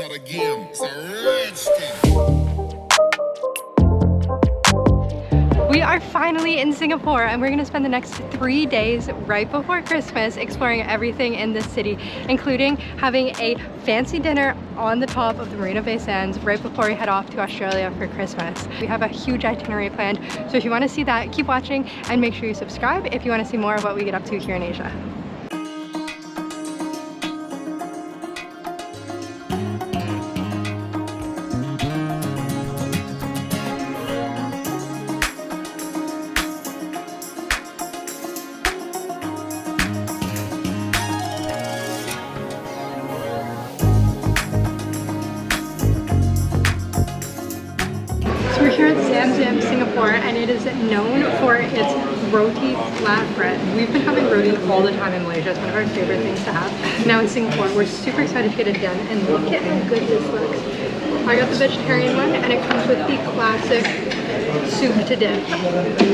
out again. It's a redskin. We are finally in Singapore and we're gonna spend the next 3 days right before Christmas exploring everything in this city, including having a fancy dinner on the top of the Marina Bay Sands right before we head off to Australia for Christmas. We have a huge itinerary planned, so if you want to see that, keep watching and make sure you subscribe if you want to see more of what we get up to here in Asia. We're here at Zam, Singapore, and it is known for its roti flatbread. We've been having roti all the time in Malaysia. It's one of our favorite things to have. Now in Singapore, we're super excited to get it done, and look at how good this looks. I got the vegetarian one, and it comes with the classic soup to dip.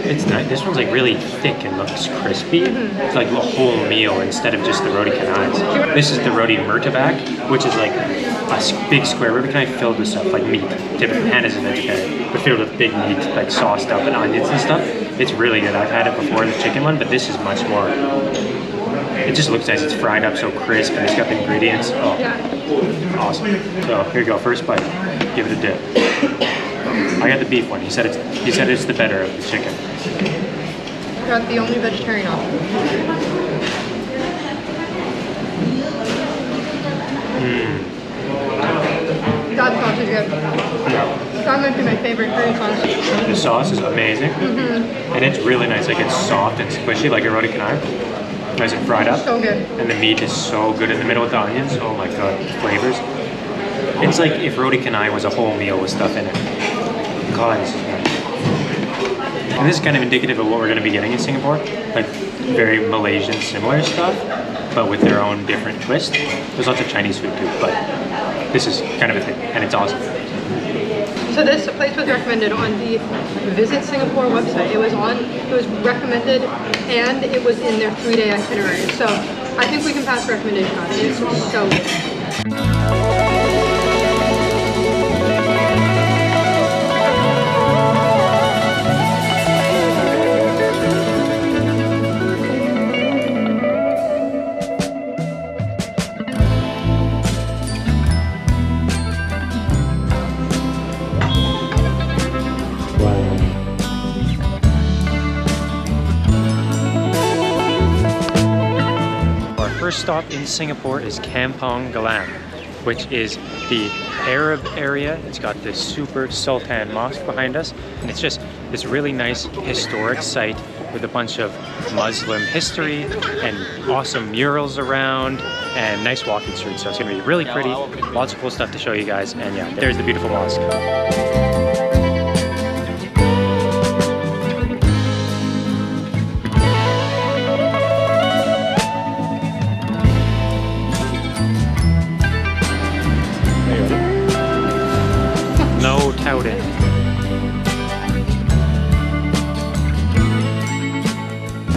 It's nice. This one's like really thick and looks crispy. It's like a whole meal instead of just the roti canais. This is the roti murtabak, which is like a big square roti canai filled with stuff like meat. Typically, Hannah's a vegetarian, but filled with big meat, like sauced up and onions and stuff. It's really good. I've had it before, the chicken one, but this is much more. It just looks nice. It's fried up so crisp, and it's got the ingredients. Oh, yeah. Awesome. So here you go. First bite. Give it a dip. I got the beef one. He said it's the better of the chicken. I got the only vegetarian option. That sauce is good. That might be my favorite curry sauce. The sauce is amazing, and it's really nice. Like it's soft and squishy, like a roti canai. Nice and fried up. So good. And the meat is so good in the middle with the onions. Oh my god, flavors. It's like if roti canai was a whole meal with stuff in it. God, this is nice. And this is kind of indicative of what we're going to be getting in Singapore. Like very Malaysian similar stuff, but with their own different twist. There's lots of Chinese food too, but this is kind of a thing, and it's awesome. So this place was recommended on the Visit Singapore website. It was recommended, and it was in their 3-day itinerary. So I think we can pass recommendation on it. It's so good. First stop in Singapore is Kampong Glam, which is the Arab area. It's got this super Sultan Mosque behind us, and it's just this really nice historic site with a bunch of Muslim history and awesome murals around and nice walking streets. So it's gonna be really pretty, lots of cool stuff to show you guys, and yeah, there's the beautiful mosque. No touting.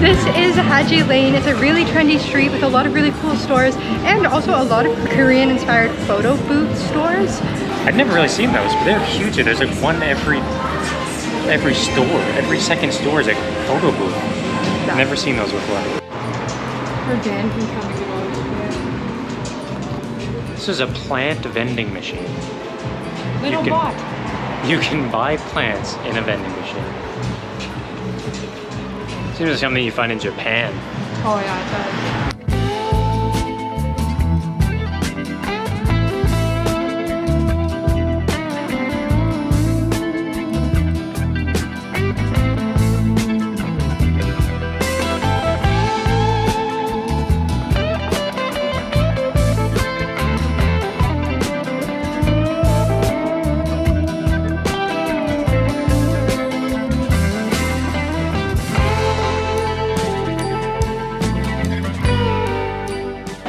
This is Haji Lane. It's a really trendy street with a lot of really cool stores and also a lot of Korean-inspired photo booth stores. I'd never really seen those, but they're huge. There's like one every store. Every second store is a photo booth. I've never seen those before. This is a plant vending machine. Little bot. You can buy plants in a vending machine. Seems like something you find in Japan. Oh yeah, it does.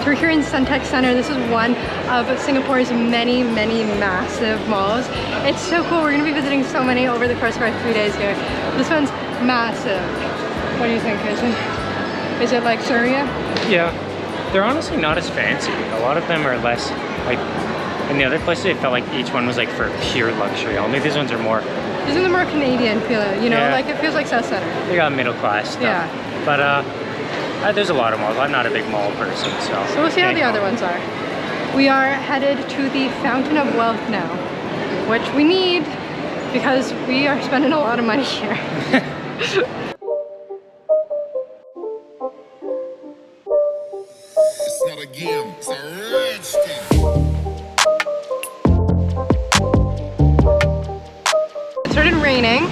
We're here in Suntec Center. This is one of Singapore's many massive malls. It's so cool. We're going to be visiting so many over the course of our 3 days here. This one's massive. What do you think, Carson? Is it like Surya? Yeah, they're honestly not as fancy. A lot of them are less like And the other places, it felt like each one was like for pure luxury. Only these ones are more. These are the more Canadian feel, you know, Yeah. like it feels like South Center. They got middle class stuff. Yeah. But there's a lot of malls. I'm not a big mall person, so. So we'll see how the other ones are. We are headed to the Fountain of Wealth now, which we need because we are spending a lot of money here. It's not a game, it's a rich thing. It started raining,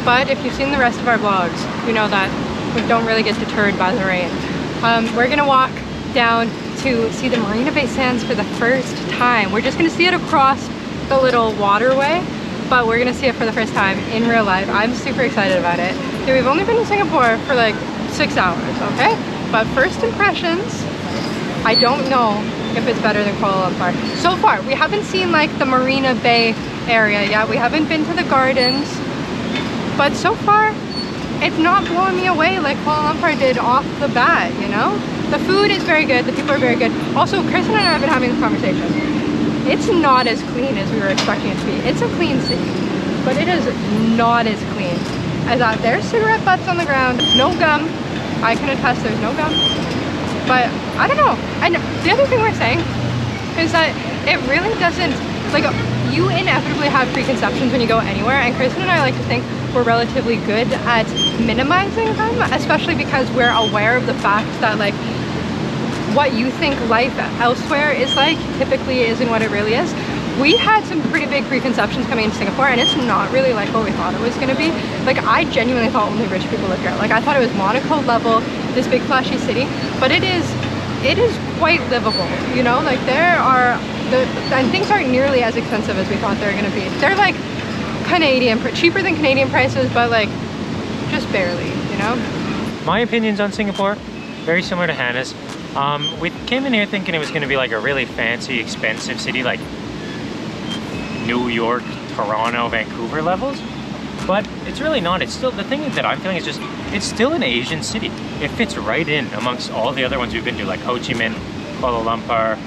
but if you've seen the rest of our vlogs, you know that we don't really get deterred by the rain. We're gonna walk down to see the Marina Bay Sands for the first time. We're just gonna see it across the little waterway, but we're gonna see it for the first time in real life. I'm super excited about it. Okay, we've only been in Singapore for like 6 hours, okay? But first impressions, I don't know if it's better than Kuala Lumpur. So far, we haven't seen like the Marina Bay area yet. We haven't been to the gardens, but so far, it's not blowing me away like Kuala Lumpur did off the bat, you know? The food is very good, the people are very good. Also, Chris and I have been having this conversation. It's not as clean as we were expecting it to be. It's a clean city, but it is not as clean as that. There's cigarette butts on the ground, no gum. I can attest there's no gum. But I don't know. And the other thing we're saying is that it really doesn't, like, you inevitably have preconceptions when you go anywhere, and Kristen and I like to think we're relatively good at minimizing them, especially because we're aware of the fact that like what you think life elsewhere is like typically isn't what it really is. We had some pretty big preconceptions coming into Singapore, and it's not really like what we thought it was going to be. Like, I genuinely thought only rich people lived here. Like, I thought it was Monaco level, this big flashy city, but it is quite livable, you know? Like, and things aren't nearly as expensive as we thought they were going to be. They're like cheaper than Canadian prices, but like just barely, you know? My opinions on Singapore, very similar to Hannah's. We came in here thinking it was going to be like a really fancy, expensive city, like New York, Toronto, Vancouver levels, but it's really not. It's still, the thing that I'm feeling is just, it's still an Asian city. It fits right in amongst all the other ones we've been to, like Ho Chi Minh, Kuala Lumpur,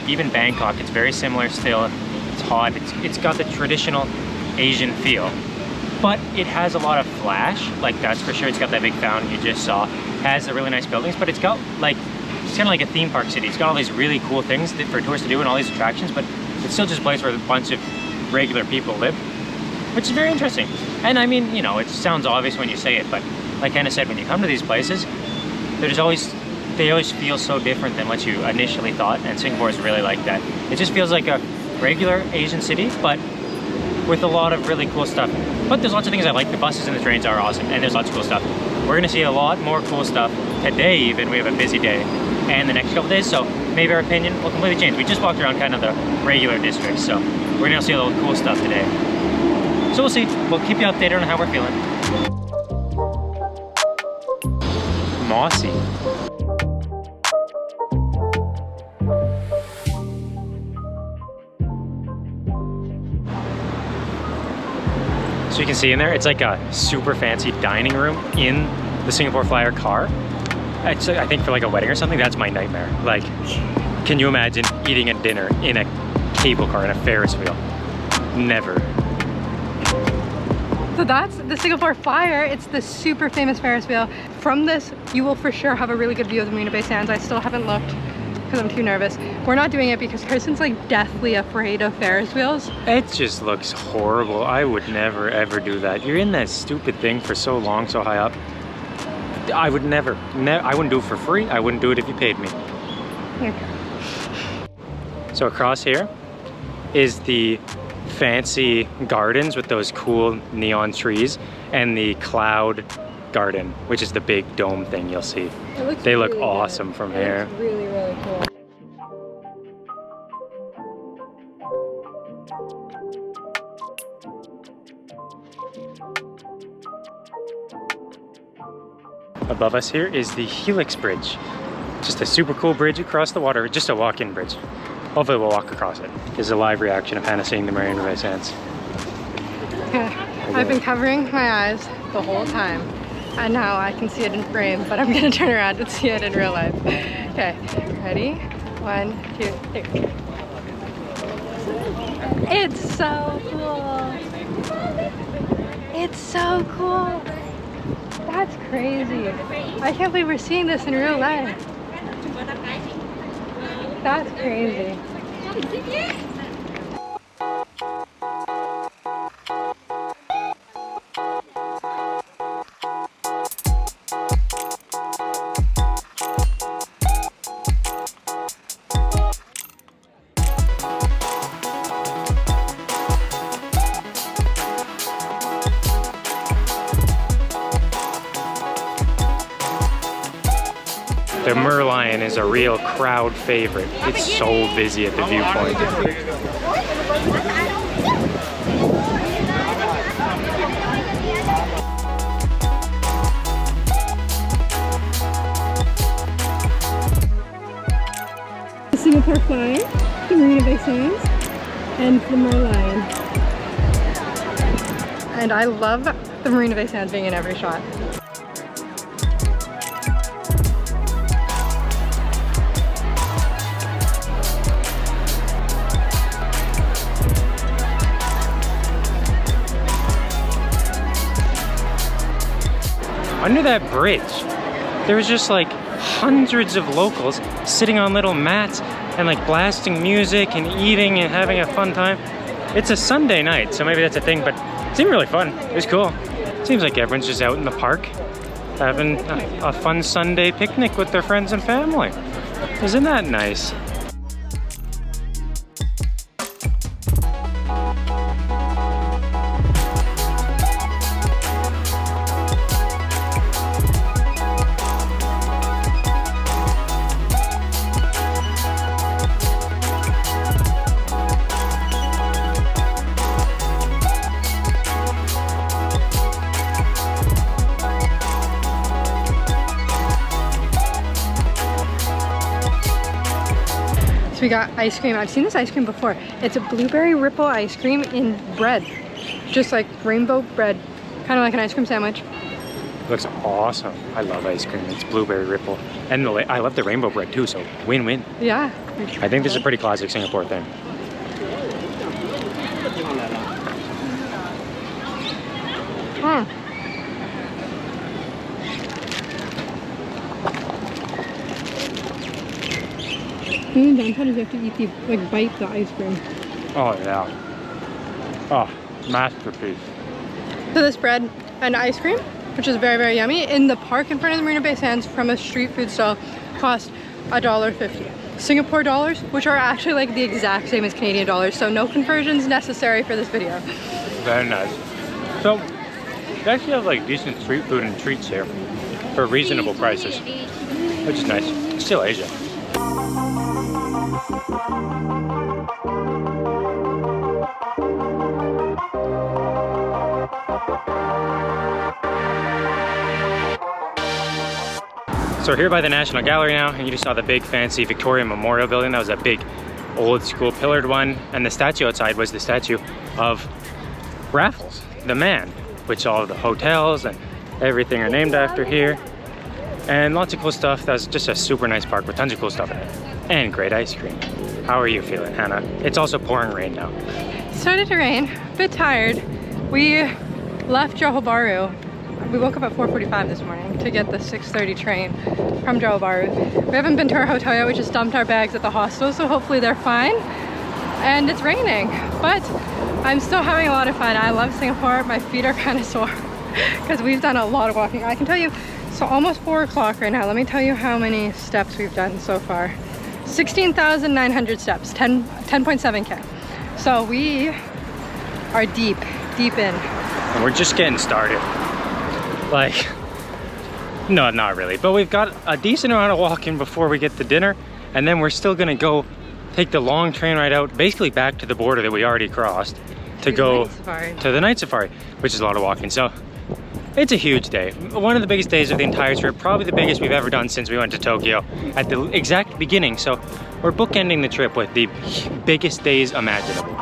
even Bangkok. It's very similar still. It's hot. It's got the traditional Asian feel, but it has a lot of flash, like that's for sure. It's got that big fountain you just saw, has the really nice buildings, but it's got like, it's kind of like a theme park city. It's got all these really cool things for tourists to do and all these attractions, but it's still just a place where a bunch of regular people live, which is very interesting. And I mean, you know, it sounds obvious when you say it, but like Hannah said, when you come to these places, they always feel so different than what you initially thought, and Singapore is really like that. It just feels like a regular Asian city, but with a lot of really cool stuff. But there's lots of things I like. The buses and the trains are awesome, and there's lots of cool stuff. We're gonna see a lot more cool stuff today, even. We have a busy day, and the next couple days, so maybe our opinion will completely change. We just walked around kind of the regular districts, so we're gonna see a little cool stuff today. So we'll see. We'll keep you updated on how we're feeling. Mossy. So you can see in there, it's like a super fancy dining room in the Singapore Flyer car. It's, I think for like a wedding or something, that's my nightmare. Like, can you imagine eating a dinner in a cable car, in a Ferris wheel? Never. So that's the Singapore Flyer. It's the super famous Ferris wheel. From this, you will for sure have a really good view of the Marina Bay Sands. I still haven't looked because I'm too nervous. We're not doing it because Carson's like deathly afraid of Ferris wheels. It just looks horrible. I would never ever do that. You're in that stupid thing for so long, so high up. I would never, I wouldn't do it for free. I wouldn't do it if you paid me. Okay. So across here is the fancy gardens with those cool neon trees, and the cloud garden, which is the big dome thing you'll see. They look really awesome from here. Looks really, really cool. Above us here is the Helix Bridge. Just a super cool bridge across the water, just a walk-in bridge. Hopefully we'll walk across it. There's a live reaction of Hannah seeing the Marina Bay Sands. I've been covering my eyes the whole time, and now I can see it in frame, but I'm gonna turn around and see it in real life. Okay, ready? 1, 2, 3. It's so cool. It's so cool. That's crazy. I can't believe we're seeing this in real life. That's crazy. The Merlion is a real crowd favorite. It's so busy at the viewpoint. The Singapore flag, the Marina Bay Sands, and the Merlion. And I love the Marina Bay Sands being in every shot. Under that bridge, there was just like hundreds of locals sitting on little mats and like blasting music and eating and having a fun time. It's a Sunday night, so maybe that's a thing, but it seemed really fun. It was cool. Seems like everyone's just out in the park having a fun Sunday picnic with their friends and family. Isn't that nice? So we got ice cream. I've seen this ice cream before. It's a blueberry ripple ice cream in bread. Just like rainbow bread. Kind of like an ice cream sandwich. Looks awesome. I love ice cream. It's blueberry ripple. And I love the rainbow bread too, so win-win. Yeah. I think this is a pretty classic Singapore thing. The downside is you have to eat bite the ice cream. Oh yeah. Oh, masterpiece. So this bread and ice cream, which is very, very yummy, in the park in front of the Marina Bay Sands from a street food stall cost $1.50. Singapore dollars, which are actually like the exact same as Canadian dollars, so no conversions necessary for this video. Very nice. So, they actually have like decent street food and treats here for reasonable prices, which is nice. It's still Asia. So we're here by the National Gallery now, and you just saw the big fancy Victoria Memorial Building. That was a big old school pillared one, and the statue outside was the statue of Raffles, the man, which all the hotels and everything are named after here. And lots of cool stuff. That was just a super nice park with tons of cool stuff in it. And great ice cream. How are you feeling, Hannah? It's also pouring rain now. Started to rain, a bit tired. We left Johor Bahru. We woke up at 4:45 this morning to get the 6:30 train from Johor Bahru. We haven't been to our hotel yet. We just dumped our bags at the hostel, so hopefully they're fine. And it's raining, but I'm still having a lot of fun. I love Singapore. My feet are kind of sore because we've done a lot of walking. I can tell you, so almost 4 o'clock right now. Let me tell you how many steps we've done so far. 16,900 steps, 10.7K. So we are deep in. And we're just getting started. Like, no, not really, but we've got a decent amount of walking before we get to dinner, and then we're still gonna go take the long train ride out, basically back to the border that we already crossed, to go to the night safari, which is a lot of walking. So it's a huge day. One of the biggest days of the entire trip, probably the biggest we've ever done since we went to Tokyo at the exact beginning. So we're bookending the trip with the biggest days imaginable.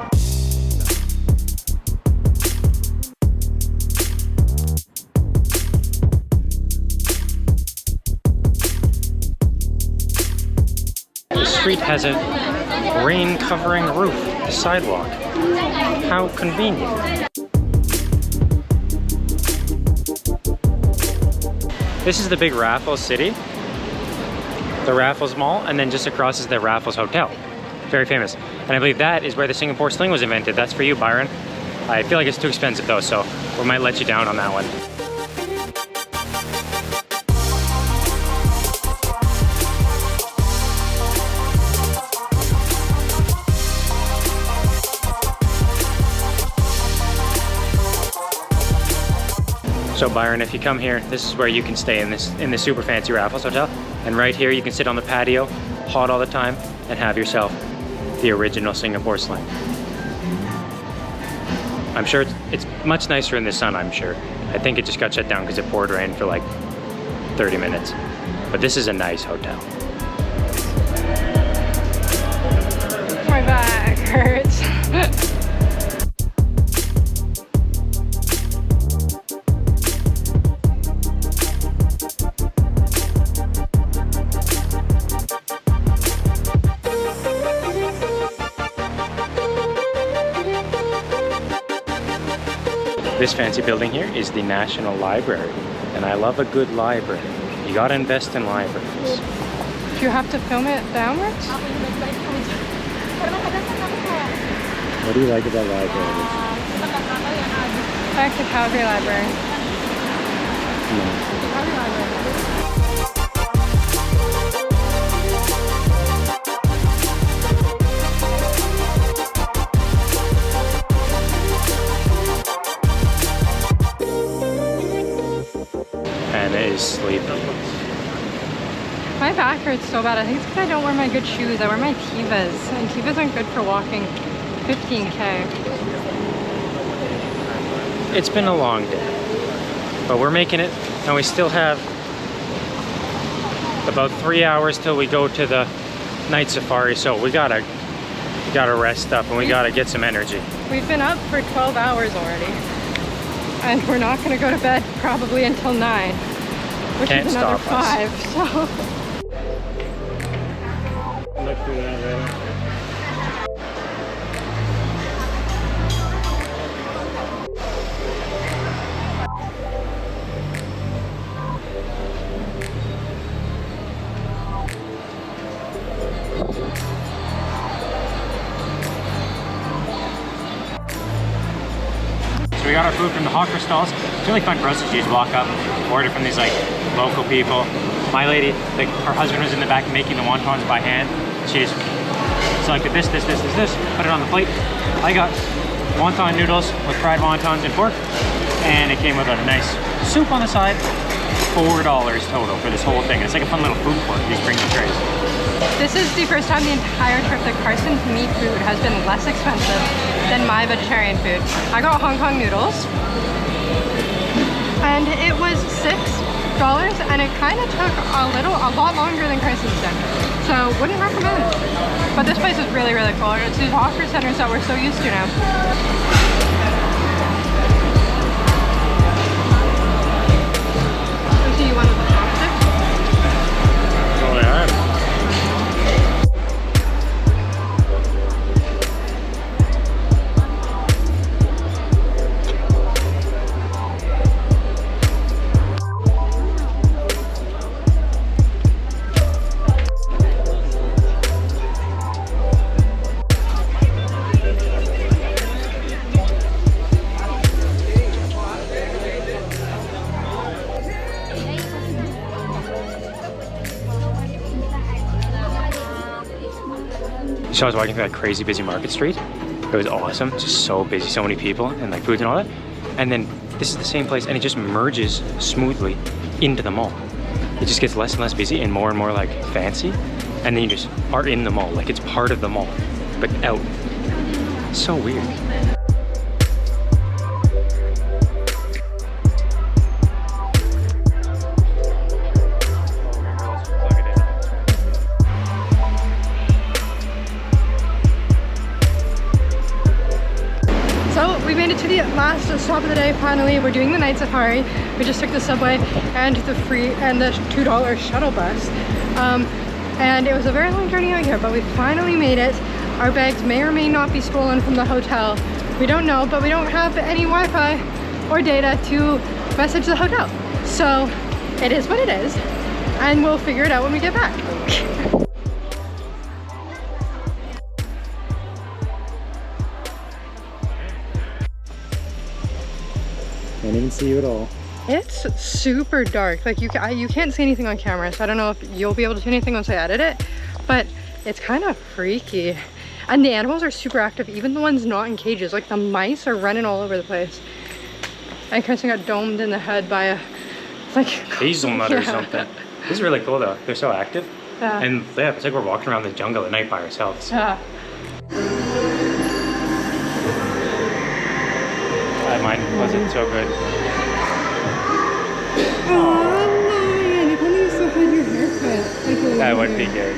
The street has a rain covering roof, the sidewalk. How convenient. This is the big Raffles City, the Raffles Mall, and then just across is the Raffles Hotel. Very famous. And I believe that is where the Singapore sling was invented. That's for you, Byron. I feel like it's too expensive though, so we might let you down on that one. So Byron, if you come here, this is where you can stay in this super fancy Raffles Hotel. And right here you can sit on the patio, hot all the time, and have yourself the original Singapore sling. I'm sure it's much nicer in the sun, I'm sure. I think it just got shut down because it poured rain for like 30 minutes. But this is a nice hotel. My back hurts. This fancy building here is the National Library, and I love a good library. You gotta invest in libraries. Do you have to film it downwards? What do you like about libraries? I like the Calgary Library. Sleepy. My back hurts so bad. I think it's because I don't wear my good shoes. I wear my Tevas, and Tevas aren't good for walking 15K. It's been a long day, but we're making it, and we still have about 3 hours till we go to the night safari. So we gotta rest up, and we gotta get some energy. We've been up for 12 hours already, and we're not gonna go to bed probably until 9. Which Can't is another stop us. 5, so. Look through that later. So we got our food from the hawker stalls. It's really fun for us to just walk up, order from these like local people. My lady, like her husband was in the back making the wontons by hand. She just selected this, put it on the plate. I got wonton noodles with fried wontons and pork, and it came with a nice soup on the side. $4 total for this whole thing. It's like a fun little food court, these premium trays. This is the first time the entire trip that Carson's meat food has been less expensive than my vegetarian food. I got Hong Kong noodles, and it was $6, and it kind of took a lot longer than Carson's did. So wouldn't recommend. But this place is really, really cool. It's these hawker centers that we're so used to now. So you wanted the chopstick? Oh yeah. So I was walking through that crazy busy market street. It was awesome, just so busy, so many people and like foods and all that. And then this is the same place and it just merges smoothly into the mall. It just gets less and less busy and more like fancy. And then you just are in the mall, like it's part of the mall, but out. So weird. We made it to the last stop of the day. Finally, we're doing the night safari. We just took the subway and the $2 shuttle bus. And it was a very long journey out here, but we finally made it. Our bags may or may not be stolen from the hotel. We don't know, but we don't have any Wi-Fi or data to message the hotel. So it is what it is, and we'll figure it out when we get back. Can't even see you at all. It's super dark. Like you can't see anything on camera, so I don't know if you'll be able to see anything once I edit it, but it's kind of freaky. And the animals are super active, even the ones not in cages. Like the mice are running all over the place. And Carson got domed in the head by a like hazelnut or something. This is really cool though. They're so active. Yeah. And yeah, it's like we're walking around the jungle at night by ourselves. Yeah. Mine wasn't so good. Oh man, if only you still had your haircut. That would be good.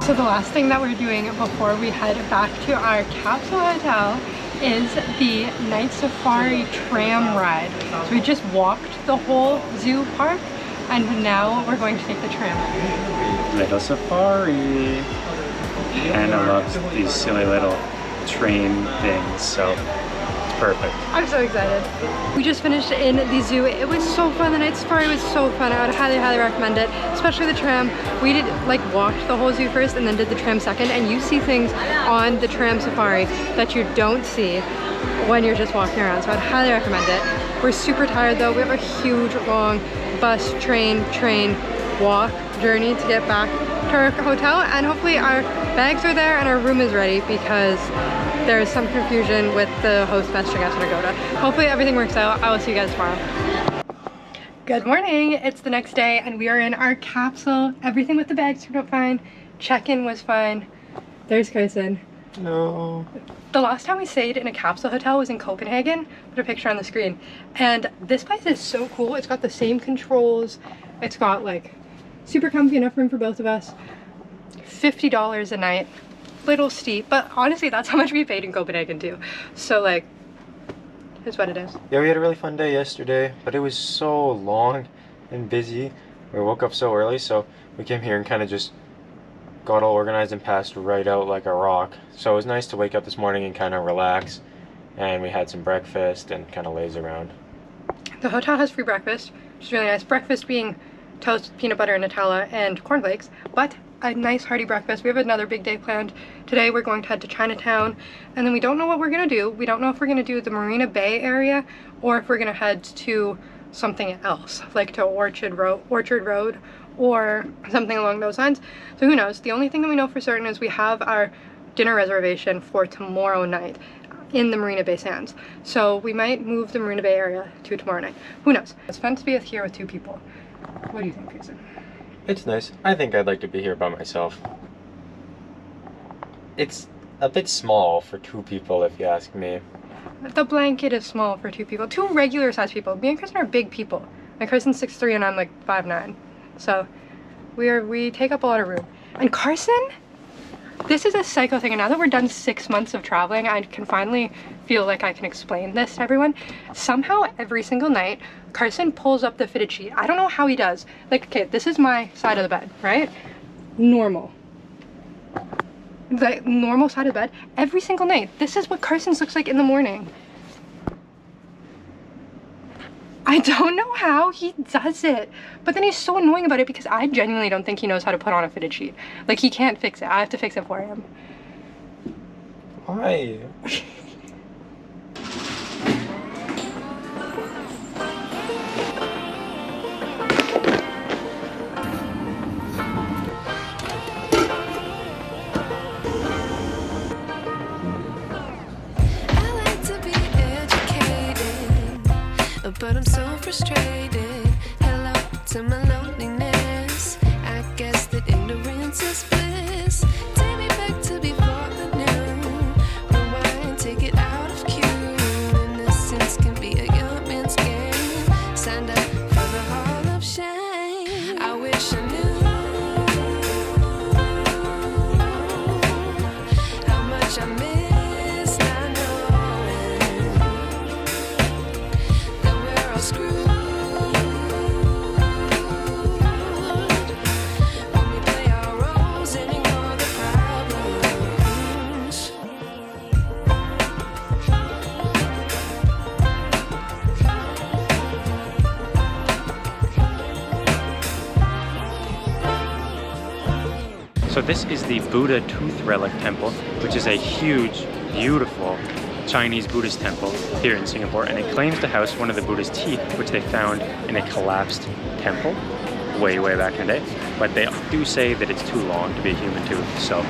So the last thing that we're doing before we head back to our capsule hotel is the night safari tram ride. So we just walked the whole zoo park, and now we're going to take the tram. Little safari. Anna loves these silly little train things, so it's perfect. I'm so excited. We just finished in the zoo. It was so fun. The night safari was so fun. I would highly recommend it, especially the tram. We did like walked the whole zoo first and then did the tram second, and you see things on the tram safari that you don't see when you're just walking around, so I'd highly recommend it. We're super tired though. We have a huge long bus, train, walk journey to get back to our hotel, and hopefully our bags are there and our room is ready, because there's some confusion with the host messaging us when I go to. Hopefully everything works out. I will see you guys tomorrow. Good morning. It's the next day and we are in our capsule. Everything with the bags turned out fine. Check-in was fine. There's Carson. No. The last time we stayed in a capsule hotel was in Copenhagen. Put a picture on the screen. And this place is so cool. It's got the same controls. It's got like super comfy, enough room for both of us. $50 a night. Little steep, but honestly that's how much we paid in Copenhagen too. So like, here's what it is. Yeah, we had a really fun day yesterday, but it was so long and busy. We woke up so early, so we came here and kind of just got all organized and passed right out like a rock. So it was nice to wake up this morning and kind of relax, and we had some breakfast and kind of laze around. The hotel has free breakfast, which is really nice. Breakfast being toast, peanut butter, and Nutella, and cornflakes, but a nice hearty breakfast. We have another big day planned. Today we're going to head to Chinatown, and then we don't know what we're gonna do. We don't know if we're gonna do the Marina Bay area or if we're gonna head to something else, like to Orchard Road or something along those lines. So who knows? The only thing that we know for certain is we have our dinner reservation for tomorrow night in the Marina Bay Sands. So we might move the Marina Bay area to tomorrow night. Who knows? It's fun to be here with two people. What do you think, Carson? It's nice. I think I'd like to be here by myself. It's a bit small for two people, if you ask me. The blanket is small for two people. Two regular sized people. Me and Carson are big people. My Carson's 6'3" and I'm like 5'9". So we take up a lot of room. And Carson, this is a psycho thing, and now that we're done 6 months of traveling, I can finally feel like I can explain this to everyone. Somehow every single night Carson pulls up the fitted sheet. I don't know how he does. Like, okay, this is my side of the bed, right? Normal. The normal side of the bed. Every single night, this is what Carson's looks like in the morning. I don't know how he does it, but then he's so annoying about it because I genuinely don't think he knows how to put on a fitted sheet. Like, he can't fix it. I have to fix it for him. Why? But I'm so frustrated. Hello to my loneliness. I guess that ignorance is bliss. Take me back to before I knew. Rewind, take it out of cue. Innocence can be a young man's game. Signed up for the hall of shame. I wish I knew how much I miss. I know screwed. When we play our roles and ignore the problems. So this is the Buddha Tooth Relic Temple, which is a huge, beautiful Chinese Buddhist temple here in Singapore, and it claims to house one of the Buddha's teeth, which they found in a collapsed temple way back in the day. But they do say that it's too long to be a human tooth, so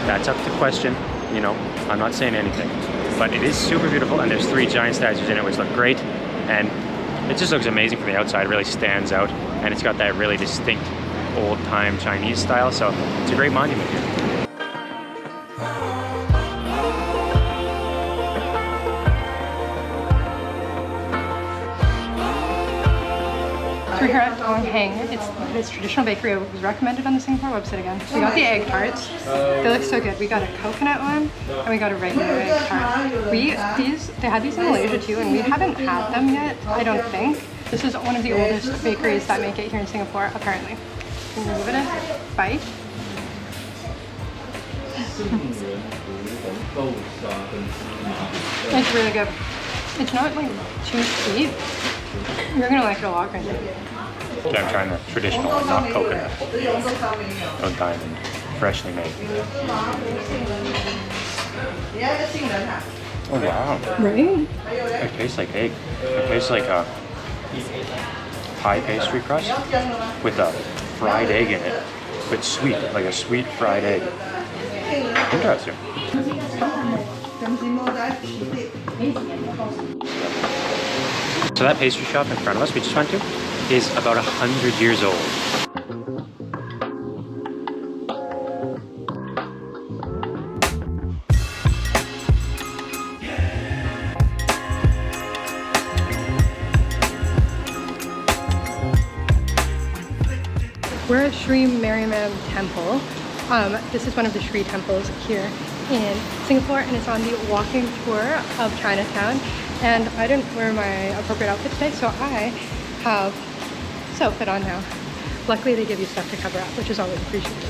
that's up to question. You know, I'm not saying anything, but it is super beautiful, and there's 3 giant statues in it which look great, and it just looks amazing from the outside. It really stands out, and it's got that really distinct old-time Chinese style, so it's a great monument here. So we're here at Long Hang. It's this traditional bakery. It was recommended on the Singapore website again. We got the egg tarts. They look so good. We got a coconut one and we got a regular egg tart. They had these in Malaysia too, and we haven't had them yet, I don't think. This is one of the oldest bakeries that make it here in Singapore, apparently. Can you give it a bite? It's really good. It's not like too sweet. You're gonna like it a lot, Gracie. Okay, I'm trying the traditional one, not coconut. No diamond, freshly made. Oh wow. Right? It tastes like egg. It tastes like a pie pastry crust with a fried egg in it, but sweet, like a sweet fried egg. Interesting. So that pastry shop in front of us we just went to is about 100 years old. We're at Sri Mariamman Temple. This is one of the Sri temples here in Singapore, and it's on the walking tour of Chinatown. And I didn't wear my appropriate outfit today, so I have this outfit on now. Luckily, they give you stuff to cover up, which is always appreciated.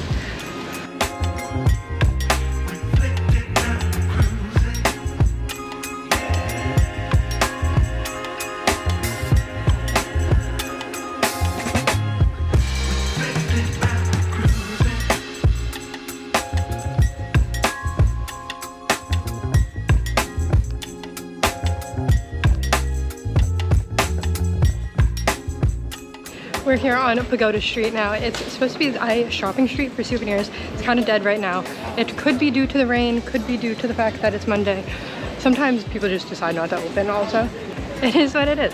We're here on Pagoda Street now. It's supposed to be a shopping street for souvenirs. It's kind of dead right now. It could be due to the rain, could be due to the fact that it's Monday. Sometimes people just decide not to open also. It is what it is.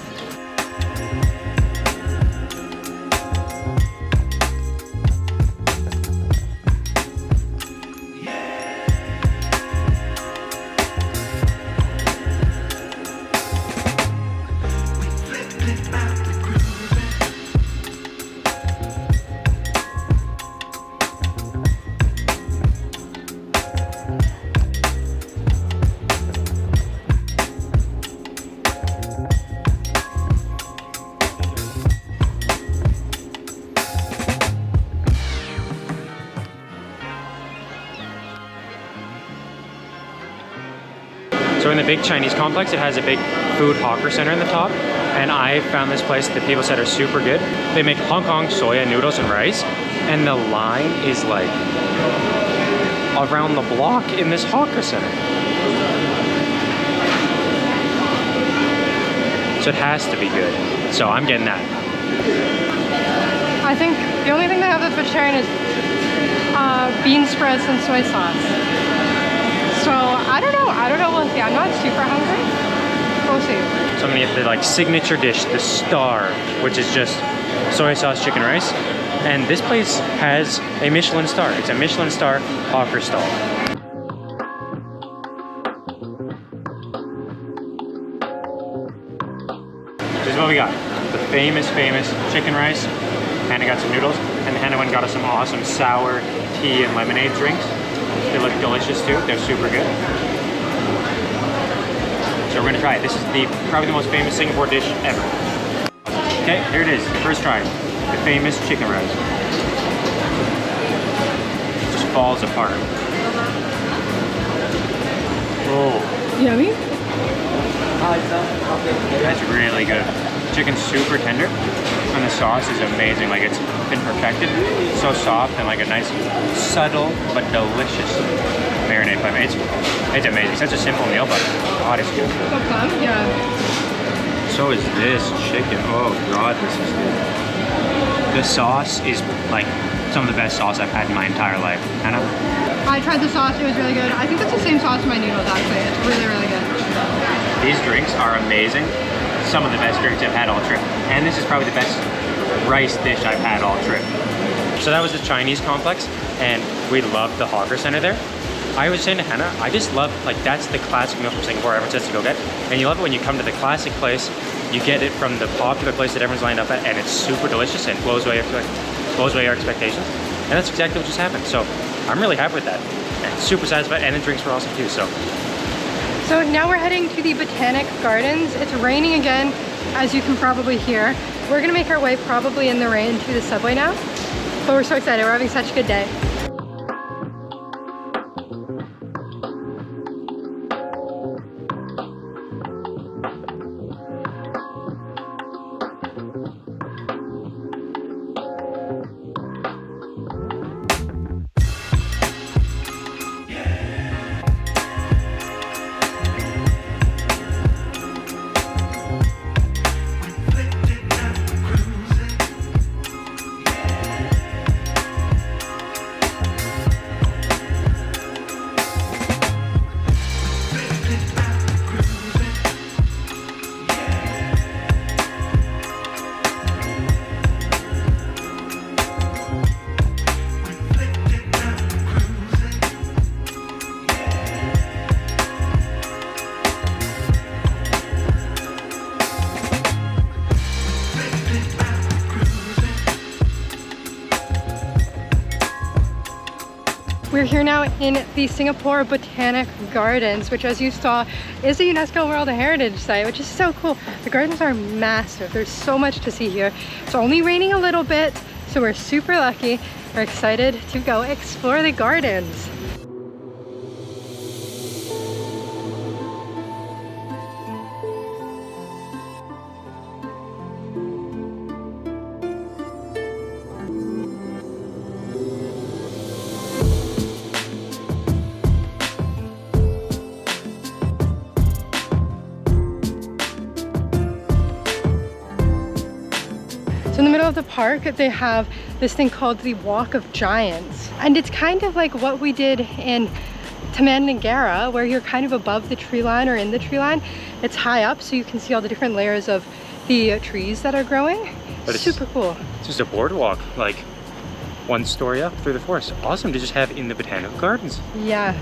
So in the big Chinese complex, it has a big food hawker center in the top, and I found this place that people said are super good. They make Hong Kong soya noodles and rice, and the line is like around the block in this hawker center. So it has to be good. So I'm getting that. I think the only thing they have that's vegetarian is bean spreads and soy sauce. So I don't know, we'll see. I'm not super hungry. We'll see. So I'm gonna get the like signature dish, the star, which is just soy sauce chicken rice. And this place has a Michelin star. It's a Michelin star hawker stall. This is what we got. The famous chicken rice. Hannah got some noodles, and Hannah went and got us some awesome sour tea and lemonade drinks. They look delicious too. They're super good. So we're gonna try it. This is probably the most famous Singapore dish ever. Okay, here it is. First try. The famous chicken rice. It just falls apart. Oh, Yummy? that's really good. Chicken's super tender, and the sauce is amazing. Like, it's been perfected. So soft and like a nice, subtle but delicious marinade by me. It's amazing. Such a simple meal, but God, it's good. So plum? Yeah. So is this chicken. Oh God, this is good. The sauce is like some of the best sauce I've had in my entire life. Hannah? I tried the sauce, it was really good. I think that's the same sauce in my noodles actually. It's really, really good. These drinks are amazing. Some of the best drinks I've had all trip. And this is probably the best rice dish I've had all trip. So that was the Chinese complex, and we loved the hawker center there. I was saying to Hannah, I just love, like, that's the classic meal from Singapore everyone says to go get. And you love it when you come to the classic place, you get it from the popular place that everyone's lined up at, and it's super delicious and blows away your expectations. And that's exactly what just happened. So I'm really happy with that. And super satisfied, and the drinks were awesome too, so. So now we're heading to the Botanic Gardens. It's raining again, as you can probably hear. We're gonna make our way probably in the rain to the subway now, but we're so excited. We're having such a good day. We're here now in the Singapore Botanic Gardens, which, as you saw, is a UNESCO World Heritage Site, which is so cool. The gardens are massive. There's so much to see here. It's only raining a little bit, so we're super lucky. We're excited to go explore the gardens. So in the middle of the park, they have this thing called the Walk of Giants. And it's kind of like what we did in Taman where you're kind of above the tree line or in the tree line. It's high up, so you can see all the different layers of the trees that are growing. But it's super cool. It's just a boardwalk, like 1 story up through the forest. Awesome to just have in the Botanical Gardens. Yeah.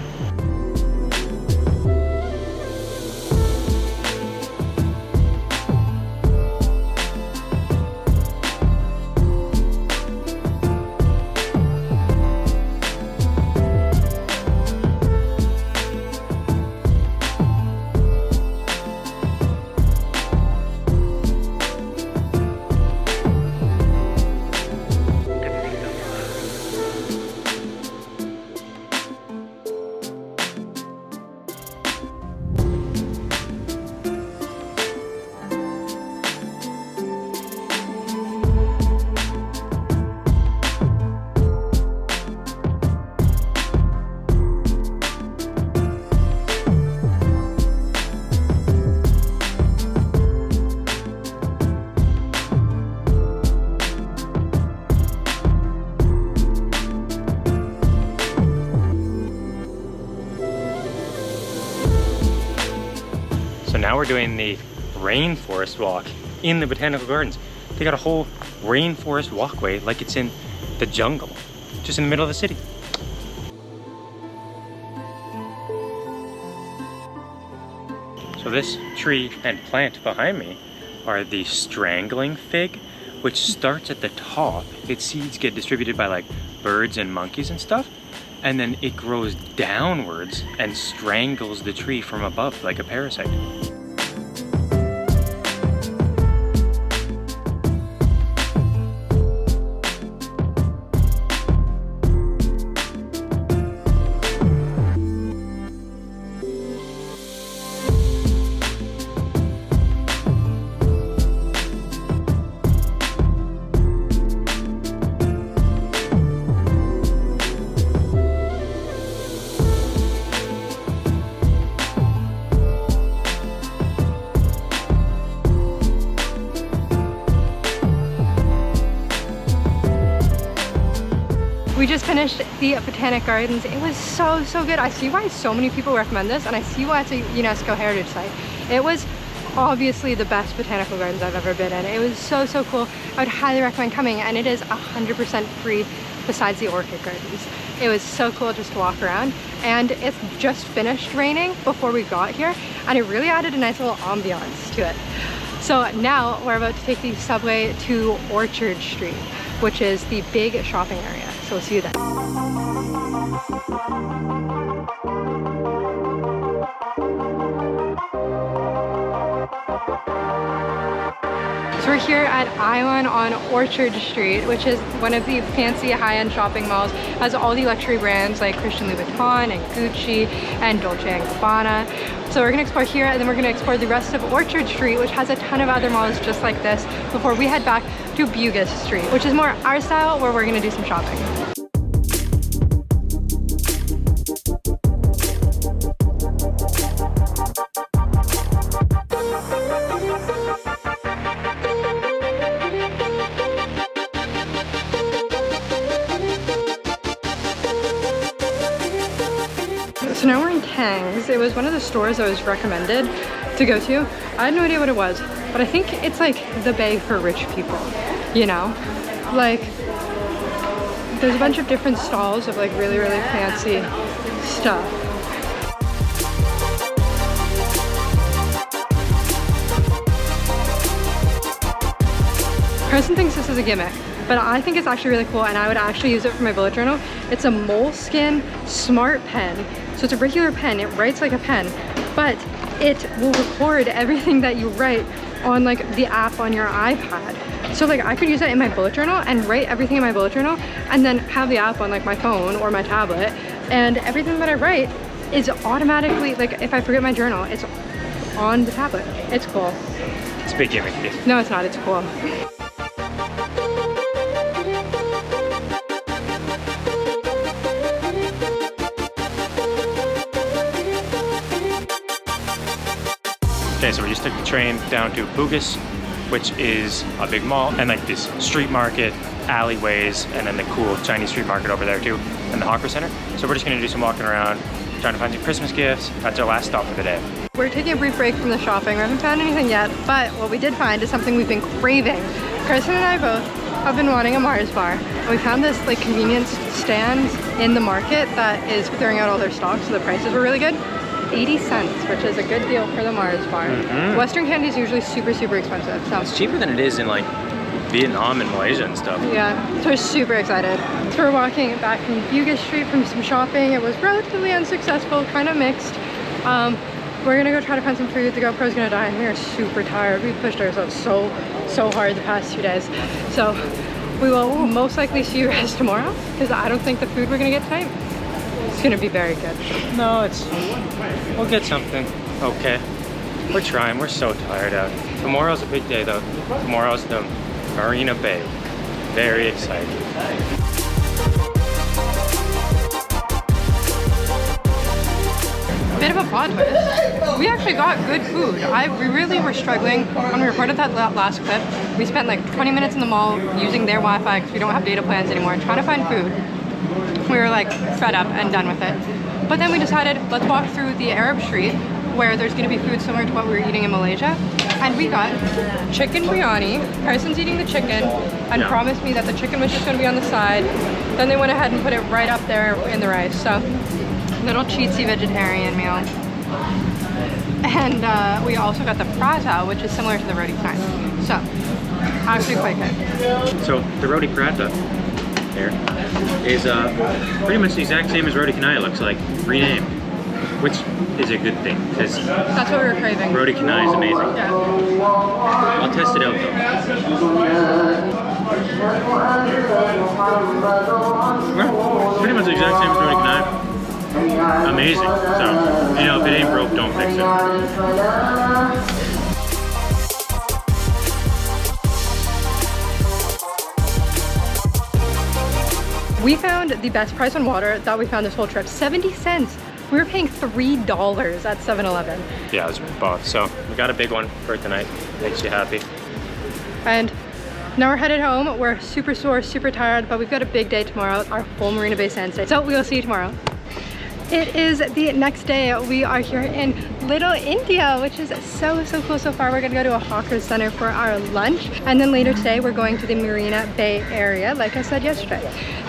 So now we're doing the rainforest walk in the Botanical Gardens. They got a whole rainforest walkway like it's in the jungle, just in the middle of the city. So this tree and plant behind me are the strangling fig, which starts at the top. Its seeds get distributed by like birds and monkeys and stuff, and then it grows downwards and strangles the tree from above like a parasite. We just finished the Botanic Gardens. It was so good. I see why so many people recommend this, and I see why it's a UNESCO Heritage Site. It was obviously the best botanical gardens I've ever been in. It was so cool. I would highly recommend coming, and it is 100% free besides the orchid gardens. It was so cool just to walk around, and it's just finished raining before we got here, and it really added a nice little ambiance to it. So now we're about to take the subway to Orchard Street, which is the big shopping area. So we'll see you then. So we're here at Island on Orchard Street, which is one of the fancy high-end shopping malls. It has all the luxury brands like Christian Louis Vuitton and Gucci and Dolce & Gabbana. So we're gonna explore here, and then we're gonna explore the rest of Orchard Street, which has a ton of other malls just like this, before we head back to Bugis Street, which is more our style, where we're gonna do some shopping. So now we're in Tang's. It was one of the stores I was recommended to go to. I had no idea what it was, but I think it's like the bay for rich people, you know? Like, there's a bunch of different stalls of like really fancy stuff. Carson thinks this is a gimmick, but I think it's actually really cool, and I would actually use it for my bullet journal. It's a Moleskine Smart Pen. So it's a regular pen, it writes like a pen, but it will record everything that you write on like the app on your iPad. So like I could use that in my bullet journal and write everything in my bullet journal, and then have the app on like my phone or my tablet, and everything that I write is automatically, like if I forget my journal, it's on the tablet. It's cool. It's a big gimmick. No, it's not, it's cool. Okay, so we just took the train down to Bugis, which is a big mall, and like this street market, alleyways, and then the cool Chinese street market over there too, and the hawker center. So we're just gonna do some walking around, trying to find some Christmas gifts. That's our last stop for the day. We're taking a brief break from the shopping. We haven't found anything yet, but what we did find is something we've been craving. Carson and I both have been wanting a Mars bar, and we found this like convenience stand in the market that is clearing out all their stock, so the prices were really good. 80 cents, which is a good deal for the Mars bar. Western candy is usually super expensive, so It's cheaper than it is in like Vietnam and Malaysia and stuff. yeah, so we're super excited. So we're walking back from Bugis Street from some shopping. It was relatively unsuccessful, kind of mixed. We're gonna go try to find some food. The GoPro's gonna die, and we are super tired. We've pushed ourselves so hard the past 2 days. So we will most likely see you guys tomorrow, because I don't think the food we're gonna get tonight is gonna be very good. No, we'll get something. Okay. We're trying. We're so tired out. Tomorrow's a big day though. Tomorrow's the Marina Bay. Very exciting. Bit of a plot twist. We actually got good food. We really were struggling when we recorded that last clip. We spent like 20 minutes in the mall using their Wi-Fi because we don't have data plans anymore, trying to find food. We were like fed up and done with it. But then we decided, let's walk through the Arab Street where there's gonna be food similar to what we were eating in Malaysia. And we got chicken biryani. Carson's eating the chicken and promised me that the chicken was just gonna be on the side. Then they went ahead and put it right up there in the rice. So, little cheatsy vegetarian meal. And we also got the prata, which is similar to the roti canai. So, actually quite good. So the roti prata here is pretty much the exact same as roti canai, it looks like, renamed, which is a good thing because that's what we were craving. Roti canai is amazing. Yeah. I'll test it out though. Well, pretty much the exact same as roti canai. Amazing. So, you know, if it ain't broke, don't fix it. We found the best price on water that we found this whole trip, 70 cents. We were paying $3 at 7-Eleven. Yeah, it was both. So we got a big one for tonight. Makes you happy. And Now we're headed home. We're super sore, super tired, but we've got a big day tomorrow, our full Marina Bay Sands day. So we will see you tomorrow. It is the next day. We are here in Little India, which is so cool so far. We're gonna go to a hawker center for our lunch. And then later today, we're going to the Marina Bay area, like I said yesterday.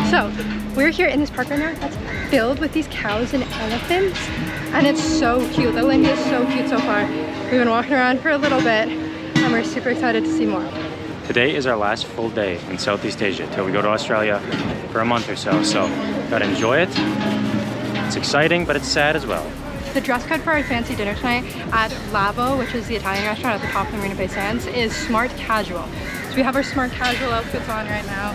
So we're here in this park right now that's filled with these cows and elephants. And it's so cute. Little India is so cute so far. We've been walking around for a little bit and we're super excited to see more. Today is our last full day in Southeast Asia till we go to Australia for a month or so. So gotta enjoy it. It's exciting, but it's sad as well. The dress code for our fancy dinner tonight at Lavo, which is the Italian restaurant at the top of the Marina Bay Sands, is smart casual. So we have our smart casual outfits on right now.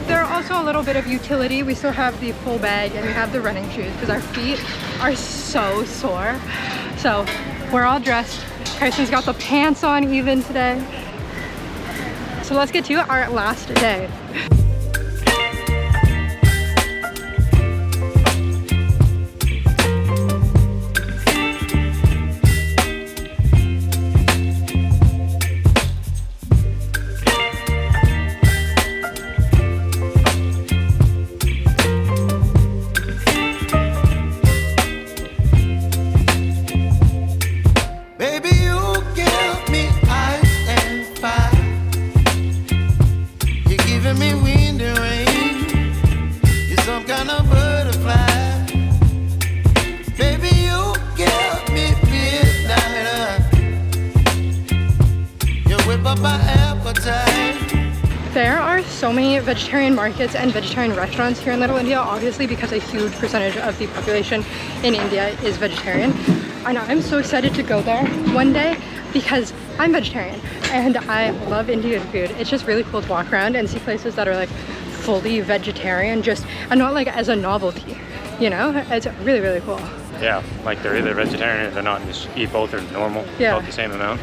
There are also a little bit of utility. We still have the full bag and we have the running shoes because our feet are so sore. So we're all dressed. Carson's got the pants on even today. So let's get to our last day. There are so many vegetarian markets and vegetarian restaurants here in Little India, obviously because a huge percentage of the population in India is vegetarian. And I'm so excited to go there one day because I'm vegetarian and I love Indian food. It's just really cool to walk around and see places that are like fully vegetarian, and not like as a novelty, you know? It's really cool. Yeah, like they're either vegetarian or they're not, and just eat both or normal, both the same amount.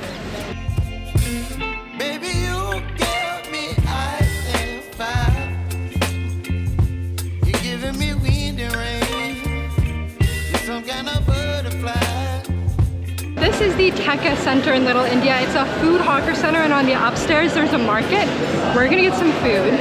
This is the Tekka Center in Little India. It's a food hawker center, and on the upstairs there's a market. We're gonna get some food.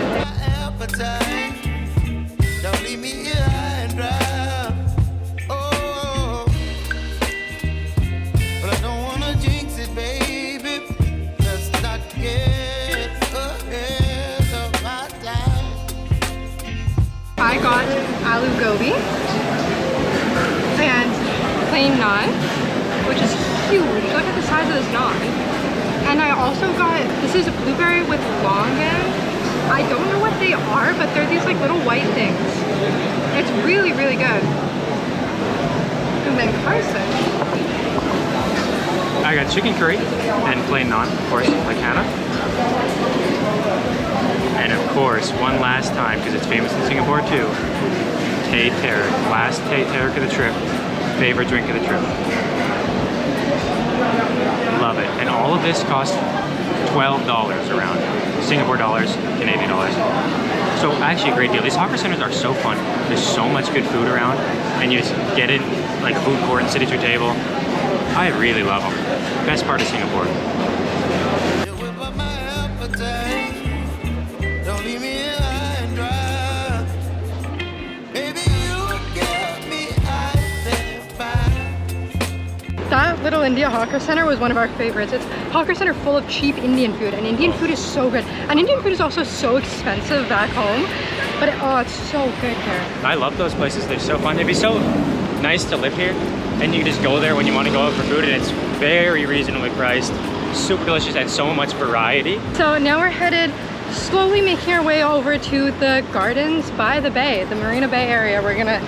I got aloo gobi and plain naan, which is huge. Look at the size of this naan. And I also got, this is blueberry with longan. I don't know what they are, but they're these like little white things. It's really good. And then Carson. I got chicken curry and plain naan, of course, like Hannah. And of course, one last time, because it's famous in Singapore too, Thai Terak. Last Thai Terak of the trip. Favorite drink of the trip. Love it. And all of this cost $12 around. Singapore dollars, Canadian dollars. So actually a great deal. These hawker centers are so fun. There's so much good food around and you just get in like a food court and sit at your table. I really love them. Best part of Singapore. That Little India Hawker Center was one of our favorites. It's a hawker center full of cheap Indian food, and Indian food is so good. And Indian food is also so expensive back home, but it's so good here. I love those places. They're so fun. It'd be so nice to live here, and you just go there when you want to go out for food, and it's very reasonably priced, super delicious, and so much variety. So now we're headed, slowly making our way over to the gardens by the bay, the Marina Bay area. We're gonna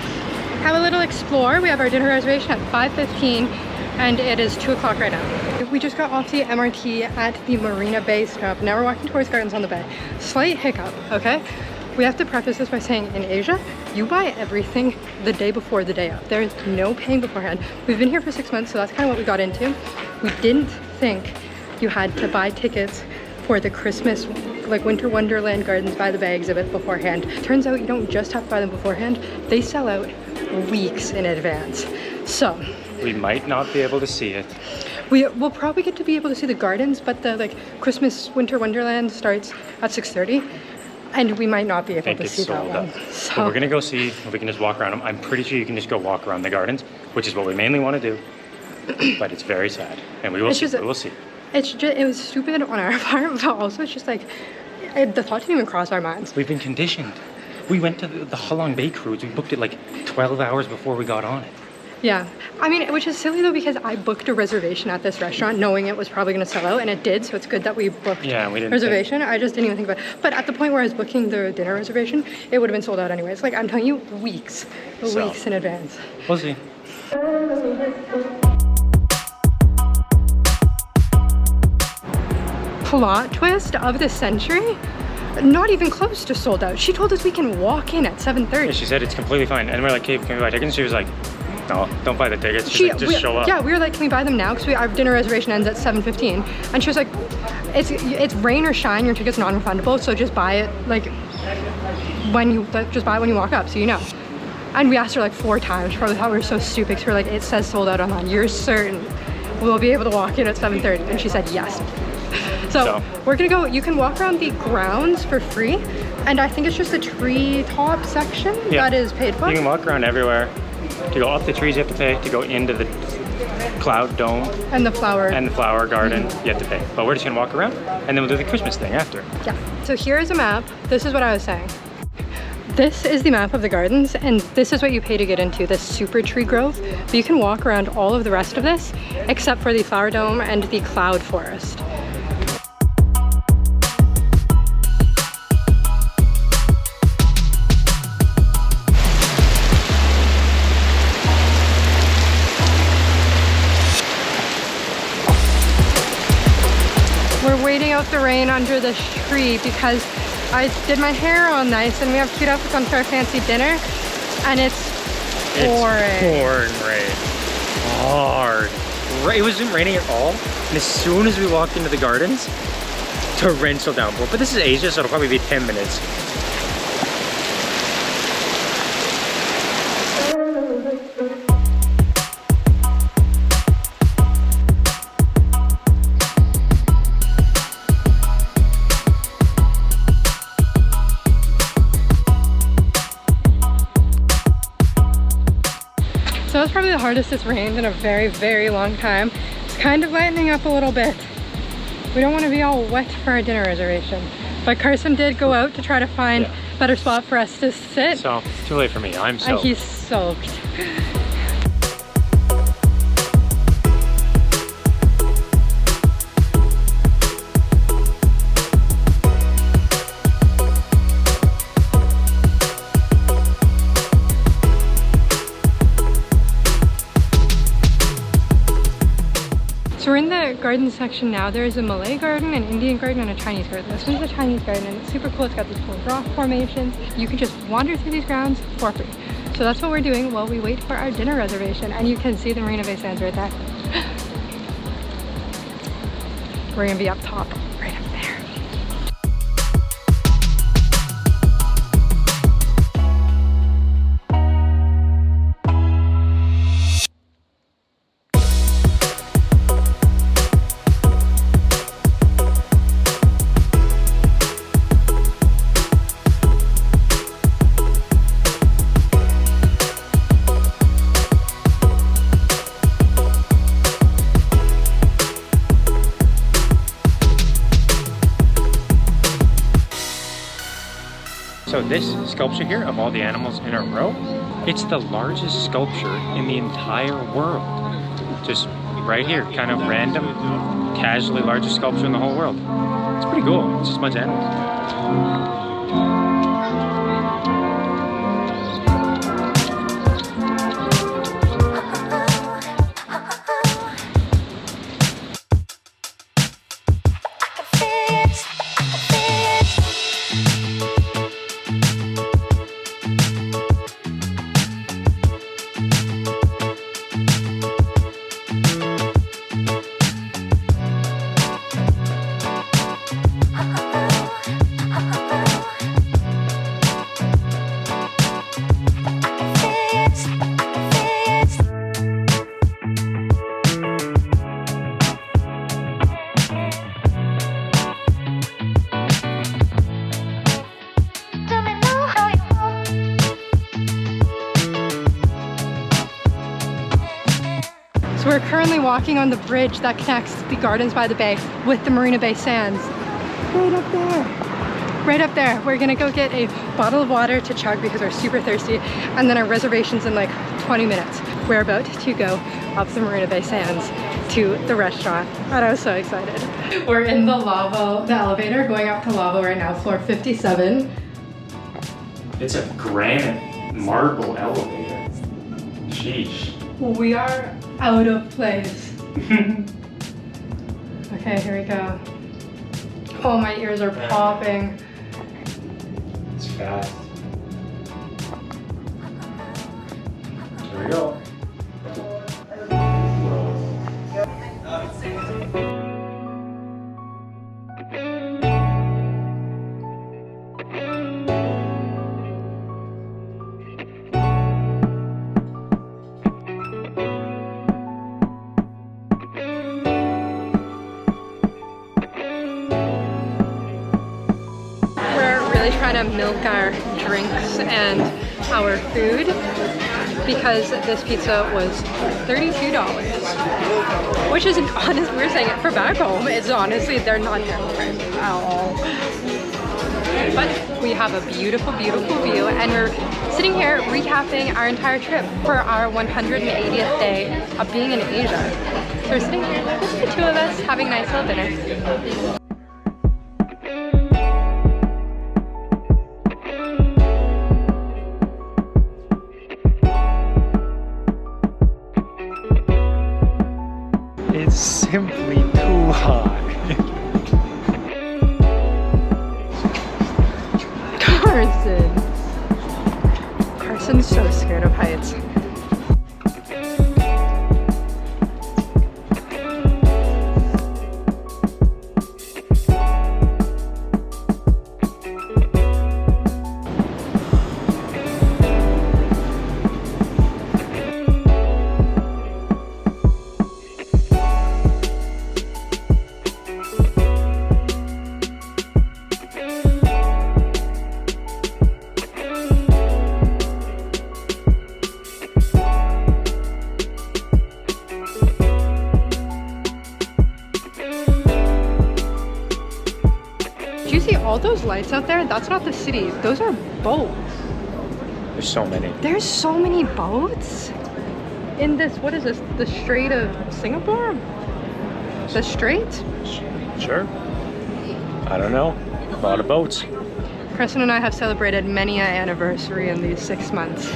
have a little explore. We have our dinner reservation at 5:15. And it is 2 o'clock right now. We just got off the MRT at the Marina Bay stop. Now we're walking towards Gardens on the Bay. Slight hiccup, okay? We have to preface this by saying in Asia, you buy everything the day before the day of. There's no paying beforehand. We've been here for 6 months, so that's kind of what we got into. We didn't think you had to buy tickets for the Christmas, like Winter Wonderland Gardens by the Bay exhibit beforehand. Turns out you don't just have to buy them beforehand. They sell out weeks in advance. So we might not be able to see it. We'll probably get to be able to see the gardens, but the like Christmas Winter Wonderland starts at 6:30, and we might not be able to see that one. So we're gonna go see if we can just walk around them. I'm pretty sure you can just go walk around the gardens, which is what we mainly want to do. But it's very sad, and we will see. We will see. It's just, it was stupid on our part, but also it's just like the thought didn't even cross our minds. We've been conditioned. We went to the Halong Bay cruise. We booked it like 12 hours before we got on it. Yeah, I mean, which is silly though, because I booked a reservation at this restaurant knowing it was probably going to sell out, and it did, so it's good that we booked we didn't reservation. I just didn't even think about it. But at the point where I was booking the dinner reservation, it would have been sold out anyways. Like, I'm telling you, weeks in advance. We'll see. Plot twist of the century? Not even close to sold out. She told us we can walk in at 7:30. Yeah, she said it's completely fine. And we're like, hey, can we buy tickets? She was like, no, don't buy the tickets. She's like, just show up. Yeah, we were like, can we buy them now? Because our dinner reservation ends at 7:15. And she was like, it's rain or shine, your ticket's non-refundable, so just buy it when you walk up, so you know. And we asked her like 4 times. She probably thought we were so stupid, because we were like, it says sold out online. You're certain we'll be able to walk in at 7:30? And she said yes. So we're gonna go, you can walk around the grounds for free, and I think it's just the treetop section that is paid for. You can walk around everywhere. To go up the trees you have to pay, to go into the cloud dome and the flower garden you have to pay. But we're just gonna walk around and then we'll do the Christmas thing after. Yeah, so here's a map. This is what I was saying. This is the map of the gardens, and this is what you pay to get into, this super tree grove. But you can walk around all of the rest of this except for the flower dome and the cloud forest. We're waiting out the rain under this tree because I did my hair all nice, and we have cute outfits on for our fancy dinner, and it's pouring rain. Hard. It wasn't raining at all, and as soon as we walked into the gardens, torrential downpour. But this is Asia, so it'll probably be 10 minutes. So it's probably the hardest it's rained in a very, very long time. It's kind of lightening up a little bit. We don't want to be all wet for our dinner reservation. But Carson did go out to try to find a better spot for us to sit. So, too late for me, I'm soaked. And he's soaked. So we're in the garden section now. There's a Malay garden, an Indian garden, and a Chinese garden. This one's a Chinese garden, and it's super cool. It's got these cool rock formations. You can just wander through these grounds for free. So that's what we're doing while we wait for our dinner reservation. And you can see the Marina Bay Sands right there. We're gonna be up top, right up there. So this sculpture here of all the animals in a row, it's the largest sculpture in the entire world. Just right here, kind of random, casually largest sculpture in the whole world. It's pretty cool. It's just a bunch of animals. walking on the bridge that connects the Gardens by the Bay with the Marina Bay Sands. Right up there. Right up there. We're gonna go get a bottle of water to chug because we're super thirsty, and then our reservation's in like 20 minutes. We're about to go up the Marina Bay Sands to the restaurant, and I was so excited. We're in the elevator going up to Lavo right now, floor 57. It's a granite marble elevator. Sheesh. We are out of place. Okay, here we go. Oh, my ears are popping. It's fast. Here we go. Trying to milk our drinks and our food because this pizza was $32, which is honest. We're saying it for back home. It's honestly, they're not terrible prices at all. But we have a beautiful, beautiful view, and we're sitting here recapping our entire trip for our 180th day of being in Asia. So we're sitting here, just the two of us, having a nice little dinner. It's simply too high. Carson's so scared of heights. Do you see all those lights out there? That's not the city. Those are boats. There's so many. There's so many boats in this, what is this? The Strait of Singapore? The Strait? Sure. I don't know. A lot of boats. Carson and I have celebrated many an anniversary in these 6 months.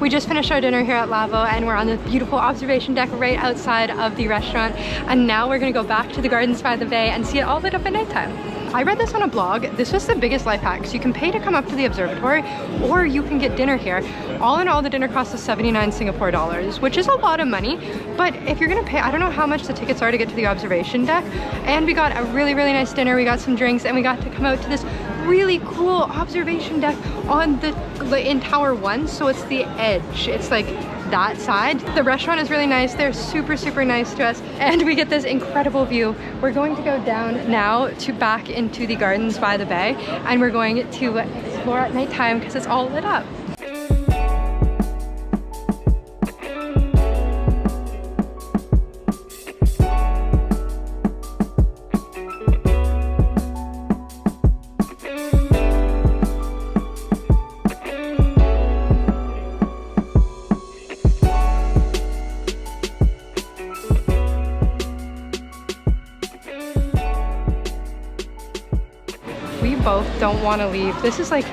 We just finished our dinner here at Lavo, and we're on this beautiful observation deck right outside of the restaurant. And now we're gonna go back to the Gardens by the Bay and see it all lit up at nighttime. I read this on a blog. This was the biggest life hack. So you can pay to come up to the observatory, or you can get dinner here. All in all, the dinner cost us 79 Singapore dollars, which is a lot of money. But if you're gonna pay, I don't know how much the tickets are to get to the observation deck. And we got a really, really nice dinner. We got some drinks, and we got to come out to this really cool observation deck on in Tower 1. So it's the edge. It's like that side. The restaurant is really nice. They're super, super nice to us, and we get this incredible view. We're going to go down now to back into the Gardens by the Bay, and we're going to explore at nighttime because it's all lit up. We both don't want to leave. This is like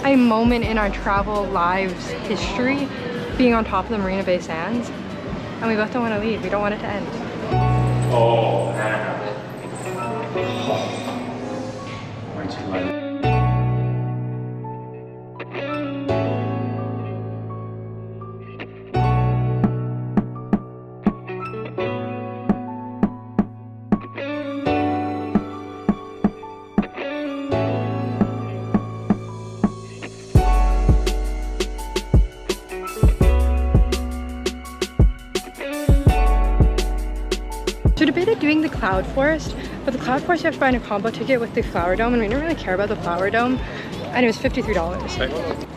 a moment in our travel lives history, being on top of the Marina Bay Sands, and we both don't want to leave. We don't want it to end. Oh, man. Way too light. So debated doing the Cloud Forest, but the Cloud Forest you have to buy a combo ticket with the Flower Dome, and we didn't really care about the Flower Dome, and it was $53.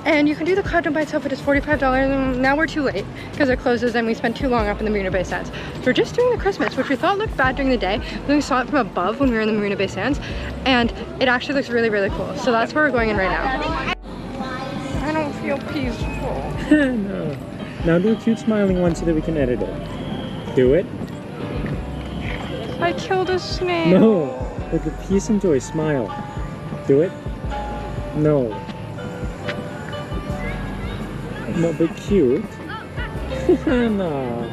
And you can do the cloud dome by itself, but it's $45. And now we're too late because it closes and we spent too long up in the Marina Bay Sands. So we're just doing the Christmas, which we thought looked bad during the day. Then we saw it from above when we were in the Marina Bay Sands, and it actually looks really, really cool. So that's where we're going in right now. I don't feel peaceful. No. Now do a cute smiling one so that we can edit it. Do it. I killed a snail. No. With the peace and joy, smile. Do it. No. No, but cute. No.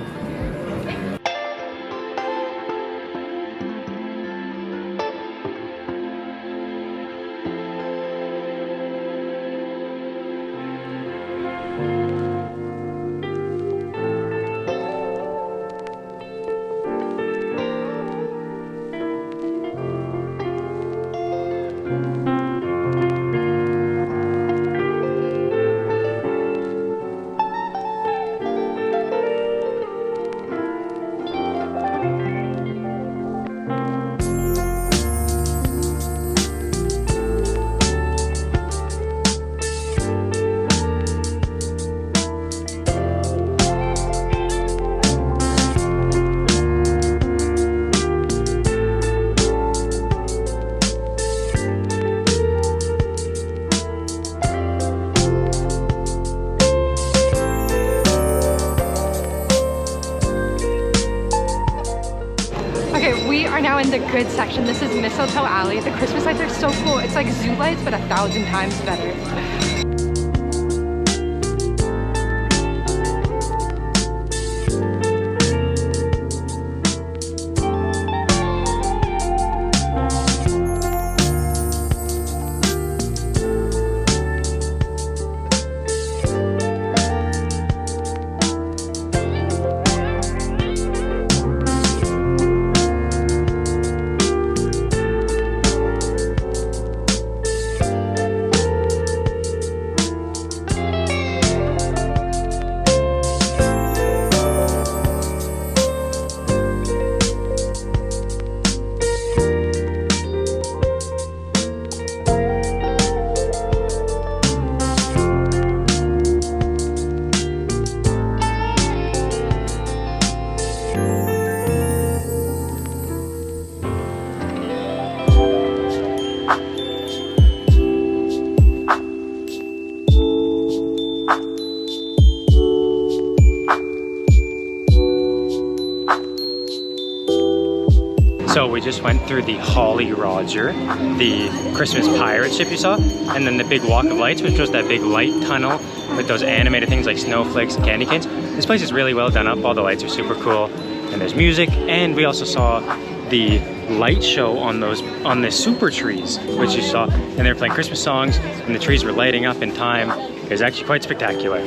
We are now in the good section. This is Mistletoe Alley. The Christmas lights are so cool. It's like zoo lights, but 1,000 times better. So we just went through the Holly Roger, the Christmas pirate ship you saw, and then the big walk of lights, which was that big light tunnel with those animated things like snowflakes and candy canes. This place is really well done up. All the lights are super cool, and there's music. And we also saw the light show on the super trees, which you saw, and they were playing Christmas songs, and the trees were lighting up in time. It was actually quite spectacular.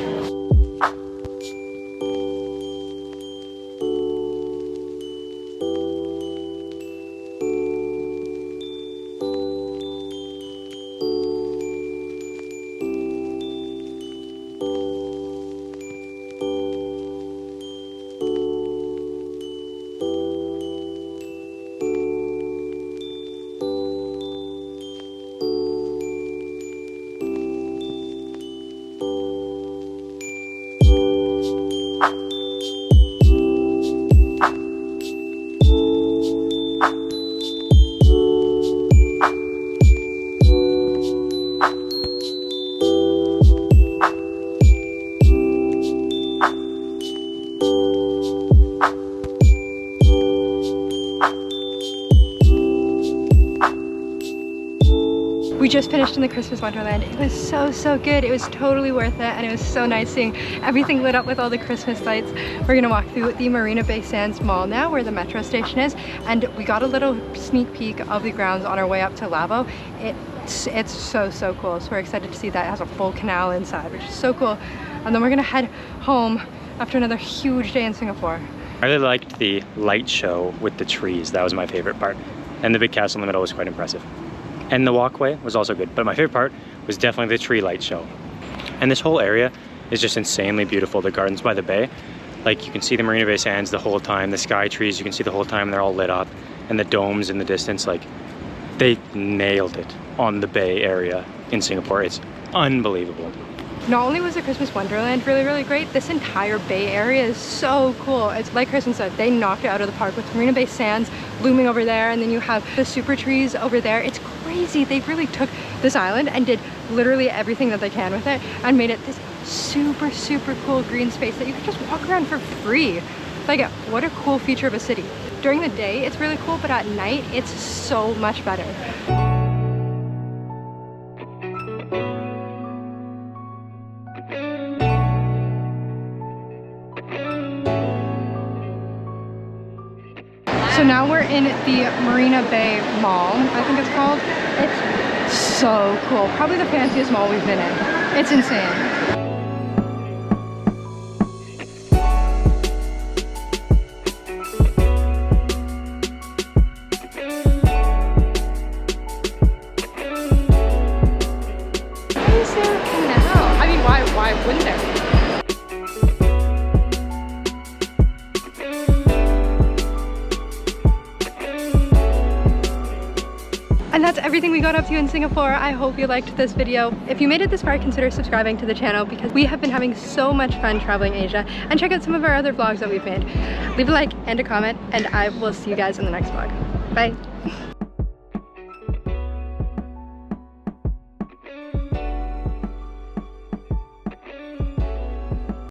We just finished in the Christmas Wonderland. It was so good. It was totally worth it, and it was so nice seeing everything lit up with all the Christmas lights. We're gonna walk through the Marina Bay Sands Mall now, where the metro station is, and we got a little sneak peek of the grounds on our way up to Lavo. It's so cool. So we're excited to see that. It has a full canal inside, which is so cool. And then we're gonna head home after another huge day in Singapore. I really liked the light show with the trees. That was my favorite part. And the big castle in the middle was quite impressive. And the walkway was also good, but my favorite part was definitely the tree light show. And this whole area is just insanely beautiful. The gardens by the bay, like you can see the Marina Bay Sands the whole time, the sky trees you can see the whole time, they're all lit up, and the domes in the distance, like they nailed it on the bay area in Singapore. It's unbelievable. Not only was the Christmas Wonderland really great, this entire Bay Area is so cool. It's like Carson said, they knocked it out of the park with Marina Bay Sands looming over there, and then you have the super trees over there. It's crazy. They really took this island and did literally everything that they can with it and made it this super cool green space that you can just walk around for free. Like, what a cool feature of a city. During the day, it's really cool, but at night, it's so much better. So now we're in the Marina Bay Mall, I think it's called. It's so cool. Probably the fanciest mall we've been in. It's insane. Why wouldn't there? And that's everything we got up to in Singapore. I hope you liked this video. If you made it this far, consider subscribing to the channel because we have been having so much fun traveling Asia. And check out some of our other vlogs that we've made. Leave a like and a comment, and I will see you guys in the next vlog. Bye.